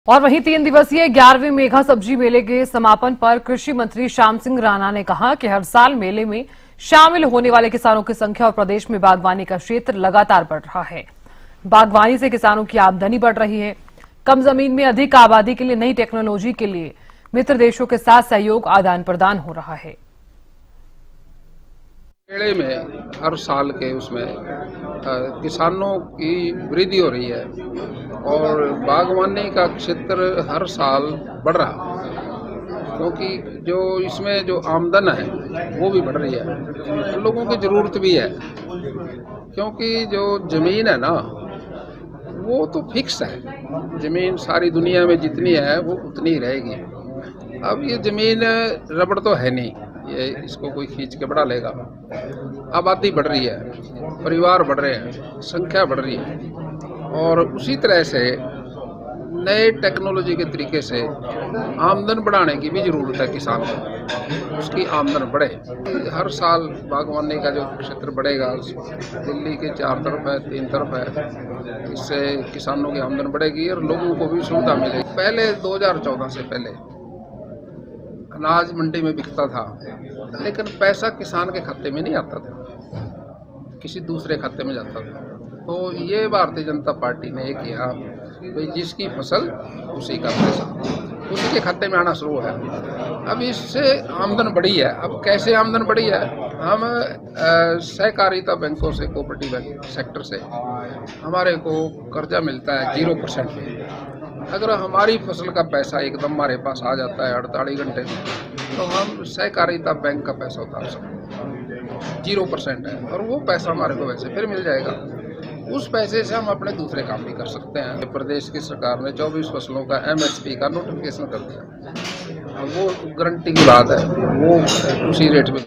और वहीं 3 दिवसीय 11वें मेघा सब्जी मेले के समापन पर कृषि मंत्री श्याम सिंह राणा ने कहा कि हर साल मेले में शामिल होने वाले किसानों की संख्या और प्रदेश में बागवानी का क्षेत्र लगातार बढ़ रहा है। बागवानी से किसानों की आमदनी बढ़ रही है। कम जमीन में अधिक आबादी के लिए नई टेक्नोलॉजी के लिए मित्र देशों के साथ सहयोग आदान प्रदान हो रहा है। मेले में हर साल के उसमें किसानों की वृद्धि हो रही है और बागवानी का क्षेत्र हर साल बढ़ रहा है, क्योंकि जो इसमें जो आमदन है वो भी बढ़ रही है, लोगों की ज़रूरत भी है, क्योंकि जो ज़मीन है ना वो तो फिक्स है। ज़मीन सारी दुनिया में जितनी है वो उतनी ही रहेगी। अब ये ज़मीन रबड़ तो है नहीं, ये इसको कोई खींच के बढ़ा लेगा। आबादी बढ़ रही है, परिवार बढ़ रहे हैं, संख्या बढ़ रही है और उसी तरह से नए टेक्नोलॉजी के तरीके से आमदन बढ़ाने की भी ज़रूरत है किसान को, उसकी आमदन बढ़े। हर साल बागवानी का जो क्षेत्र बढ़ेगा, दिल्ली के 4 तरफ है, 3 तरफ है, इससे किसानों की आमदन बढ़ेगी और लोगों को भी सुविधा मिलेगी। पहले 2014 से पहले अनाज मंडी में बिकता था, लेकिन पैसा किसान के खाते में नहीं आता था, किसी दूसरे खाते में जाता था। तो ये भारतीय जनता पार्टी ने किया भाई, जिसकी फसल उसी का पैसा उसी के खाते में आना शुरू है। अब इससे आमदन बढ़ी है। अब कैसे आमदन बढ़ी है? हम सहकारिता बैंकों से, कोऑपरेटिव बैंक सेक्टर से हमारे को कर्जा मिलता है 0% पे। अगर हमारी फसल का पैसा एकदम हमारे पास आ जाता है 48 घंटे में, तो हम सहकारिता बैंक का पैसा उतार सकते हैं। 0% है और वो पैसा हमारे को वैसे फिर मिल जाएगा। उस पैसे से हम अपने दूसरे काम भी कर सकते हैं। प्रदेश की सरकार ने 24 फसलों का MSP का नोटिफिकेशन कर दिया। वो गारंटी की बात है, वो उसी रेट में